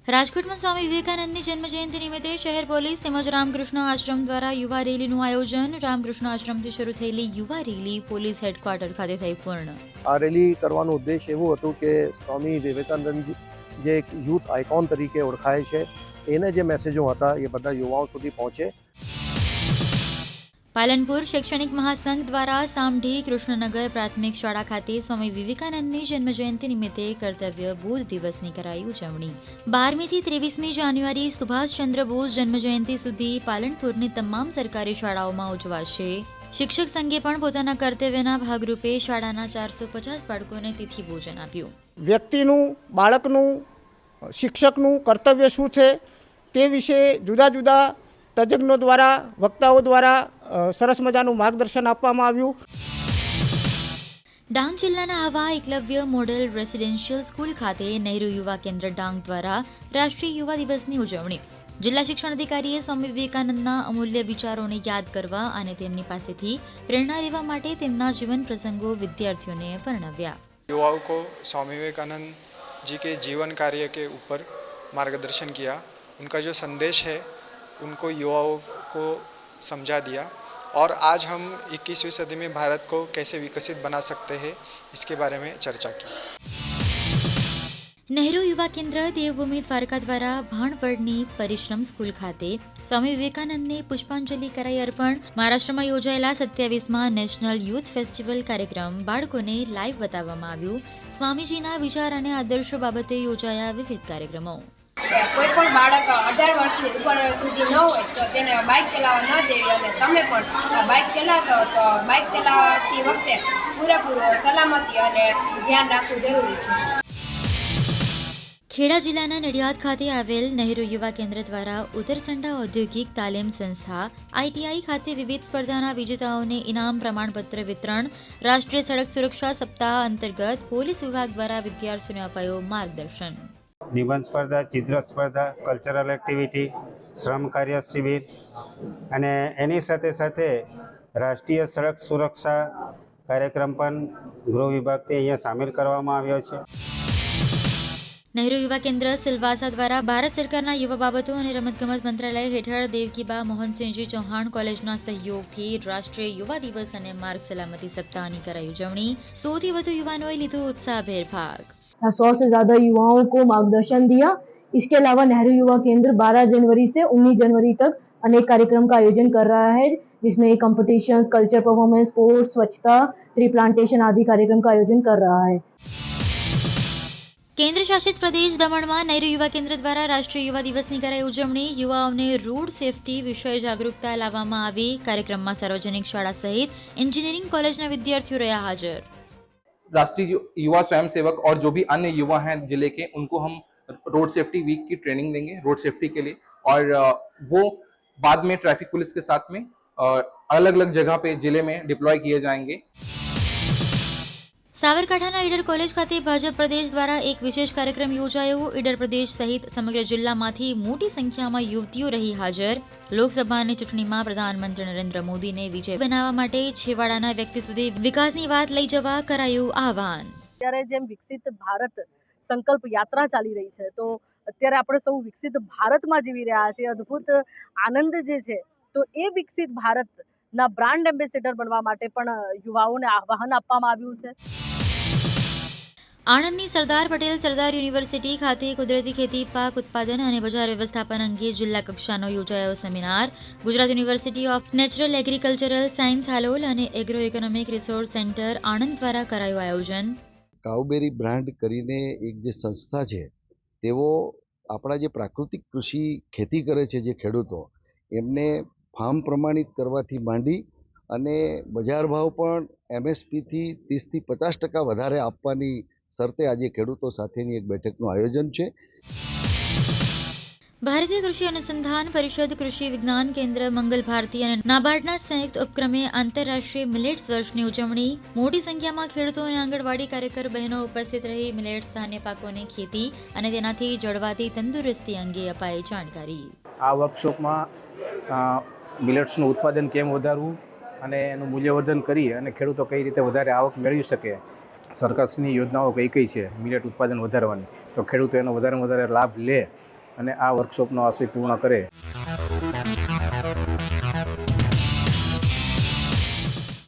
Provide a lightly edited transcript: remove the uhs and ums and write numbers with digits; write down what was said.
રાજકોટમાં સ્વામી વિવેકાનંદની જન્મજયંતિ નિમિત્તે શહેર પોલીસ તેમજ રામકૃષ્ણ આશ્રમ દ્વારા યુવા રેલીનું આયોજન। રામકૃષ્ણ આશ્રમથી શરૂ થયેલી યુવા રેલી પોલીસ હેડક્વાર્ટર ખાતે થઈ પૂર્ણ। આ રેલી કરવાનો ઉદ્દેશ એવું હતું કે સ્વામી વિવેકાનંદ જે એક યુથ આઇકોન તરીકે ઓળખાય છે એને જે મેસેજો હતા એ બધા યુવાઓ સુધી પહોંચે। પાલનપુર શૈક્ષણિક મહાસંઘ દ્વારા સામઢી કૃષ્ણનગર પ્રાથમિક શાળા ખાતે સ્વામી વિવેકાનંદની જન્મજયંતિ નિમિત્તે કર્તવ્ય બોધ દિવસની કરાઈ ઉજવણી। 12મી થી 23મી જાન્યુઆરી સુભાષચંદ્ર બોઝ જન્મજયંતિ સુધી પાલનપુરની તમામ સરકારી શાળાઓમાં ઉજવાશે। શિક્ષક સંઘે પણ પોતાના કર્તવ્યના ભાગરૂપે શાળાના 450 બાળકોને તિથિ ભોજન આપ્યું। વ્યક્તિનું બાળકનું શિક્ષકનું કર્તવ્ય શું છે તે વિશે જુદા જુદા તજજ્ઞો દ્વારા વક્તાઓ દ્વારા સરસ મજાનું માર્ગદર્શન આપવામાં આવ્યું। ડાંગ જિલ્લાના આવા એકલવ્ય મોડેલ રેસિડેન્શિયલ સ્કૂલ ખાતે નહેરુ યુવા કેન્દ્ર ડાંગ દ્વારા રાષ્ટ્રીય યુવા દિવસની ઉજવણી। જિલ્લા શિક્ષણ અધિકારીએ સ્વામી વિવેકાનંદના અમૂલ્ય વિચારોને યાદ કરવા અને તેમની પાસેથી પ્રેરણા લેવા માટે તેમના જીવન प्रसंगों विद्यार्थियों ने वर्णव्या। युवाओं को स्वामी विवेकानंद जी के जीवन कार्य के ऊपर मार्गदर्शन किया। उनका जो संदेश है उनको युवाओं को समझा दिया और आज हम 21वीं सदी में भारत को कैसे विकसित बना सकते हैं इसके बारे में चर्चा की। નહેરુ યુવા કેન્દ્ર દેવભૂમિ દ્વારકા દ્વારા ભાણવડની પરિશ્રમ સ્કૂલ ખાતે સ્વામી વિવેકાનંદને પુષ્પાંજલિ કરાઈ અર્પણ। મહારાષ્ટ્રમાં યોજાયેલા 27મા નેશનલ યુથ ફેસ્ટિવલ કાર્યક્રમ બાળકોને લાઈવ બતાવવામાં આવ્યું। સ્વામીજીના વિચાર અને આદર્શો બાબતે યોજાયા વિવિધ કાર્યક્રમો। કોઈ પણ બાળક 18 વર્ષની ઉપર સુધી ન હોય તો તેને બાઇક ચલાવવા ન દેવી અને તમે પણ બાઇક ચલાવતો હો તો બાઇક ચલાવતી વખતે પૂરેપૂરો સલામતી અને ધ્યાન રાખવું જરૂરી છે। ખેડા જિલ્લાના નડિયાદ ખાતે આવેલ નહેરુ યુવા કેન્દ્ર દ્વારા ઉત્તરસંડા ઔદ્યોગિક તાલીમ સંસ્થા ITI ખાતે વિવિધ સ્પર્ધાના વિજેતાઓને ઇનામ પ્રમાણપત્ર વિતરણ। રાષ્ટ્રીય સડક સુરક્ષા સપ્તાહ અંતર્ગત પોલીસ વિભાગ દ્વારા વિદ્યાર્થીઓને અપાયો માર્ગદર્શન। નિબંધ સ્પર્ધા, ચિત્ર સ્પર્ધા, કલ્ચરલ એક્ટિવિટી, શ્રમ કાર્ય શિબિર અને એની સાથે સાથે રાષ્ટ્રીય સડક સુરક્ષા કાર્યક્રમ પણ ગૃહ વિભાગથી અહીંયા સામેલ કરવામાં આવ્યો છે। નહેરુ યુવા કેન્દ્ર સિલવાસા દ્વારા ભારત સરકારના યુવા બાબતો અને રમતગમત મંત્રાલય હેઠળ દેવકીબા મોહનસિંહજી ચૌહાણ કોલેજના સહયોગથી રાષ્ટ્રીય युवा दिवस અને मार्ग सलामती सप्ताहની કરાઈ ઉજવણી। 100થી વધુ યુવાનોએ લીધો उत्साहभेर भाग। 100 से ज़्यादा युवाओं को मार्गदर्शन दिया। इसके अलावा नेहरू युवा केंद्र 12 जनवरी से 19 जनवरी तक अनेक कार्यक्रम का आयोजन कर रहा है, जिसमें कॉम्पिटिशन्स, कल्चर परफॉर्मेंस, स्पोर्ट्स, स्वच्छता, ट्री प्लांटेशन आदि कार्यक्रम का आयोजन कर रहा है। કેન્દ્ર શાસિત પ્રદેશ દમણમાં નહેરુ યુવા કેન્દ્ર દ્વારા રાષ્ટ્રીય યુવા દિવસની કરાઈ ઉજવણી। યુવાઓને રોડ સેફટી વિષય જાગૃતતા લાવવામાં આવી। કાર્યક્રમમાં સાર્વજનિક શાળા સહિત એન્જિનિયરિંગ કોલેજના વિદ્યાર્થીઓ રહ્યા હાજર। राष्ट्रीय युवा स्वयंसेवक और जो भी अन्य युवा हैं जिले के, उनको हम रोड सेफ्टी वीक की ट्रेनिंग देंगे रोड सेफ्टी के लिए, और वो बाद में ट्रैफिक पुलिस के साथ में अलग अलग जगह पे जिले में डिप्लॉय किए जाएंगे। સાબરકાંઠાના ઈડર કોલેજ ખાતે ભાજપ પ્રદેશ દ્વારા એક વિશેષ કાર્યક્રમ યોજાયો। ઈડર પ્રદેશ સહિત સમગ્ર જિલ્લામાંથી મોટી સંખ્યામાં યુવતીઓ રહી હાજર। લોકસભાની ચૂંટણીમાં પ્રધાનમંત્રી નરેન્દ્ર મોદીને વિજય બનાવવા માટે છેવાડાના વ્યક્તિ સુધી વિકાસની વાત લઈ જવા કરાયું આહવાન। અત્યારે જેમ વિકસિત ભારત સંકલ્પ યાત્રા ચાલી રહી છે, તો અત્યારે આપણે સૌ વિકસિત ભારતમાં જીવી રહ્યા છીએ। અદ્ભુત આનંદ જે છે, તો એ વિકસિત ભારતના બ્રાન્ડ એમ્બેસેડર બનવા માટે પણ યુવાઓને આહ્વાન આપવામાં આવ્યું છે। આણંદની સરદાર પટેલ સરદાર યુનિવર્સિટી ખાતે કુદરતી ખેતી, પાક ઉત્પાદન અને બજાર વ્યવસ્થાપન અંગે જિલ્લા કક્ષાનો યોજાયો સેમિનાર। Gujarat university of natural agricultural science Halol અને agro economic resource centre Anand દ્વારા કરાયું આયોજન। કાઉબેરી બ્રાન્ડ કરીને એક જે સંસ્થા છે, તેઓ આપણા જે પ્રાકૃતિક કૃષિ ખેતી કરે છે જે ખેડૂતો, એમને ફાર્મ પ્રમાણિત કરવાથી માંડી અને બજાર ભાવ પણ MSPથી 30થી 50% વધારે આપવાની શરતે આજે ખેડૂતો સાથેની એક બેઠકનું આયોજન છે। ભારતીય કૃષિ અનુસંધાન પરિષદ, કૃષિ વિજ્ઞાન કેન્દ્ર, મંગલ ભારતી અને નાબાર્ડના સંયુક્ત ઉપક્રમે આંતરરાષ્ટ્રીય મિલેટ્સ વર્ષની ઉજવણી। મોટી સંખ્યામાં ખેડૂતો અને આંગણવાડી કાર્યકર બહેનો ઉપસ્થિત રહી મિલેટ્સ ધાન્ય પાકોની ખેતી અને તેનાથી જળવાતી તંદુરસ્તી અંગે અપાઈ જાણકારી। આ વર્કશોપમાં મિલેટ્સનું ઉત્પાદન કેમ વધારવું અને એનું મૂલ્યવર્ધન કરી અને ખેડૂતો કઈ રીતે વધારે આવક મેળવી શકે, સરકારની યોજનાઓ કઈ કઈ છે મિલેટ ઉત્પાદન વધારવાની, તો ખેડૂતો એનો વધારે લાભ લે અને આ વર્કશોપનો આશય પૂર્ણ કરે.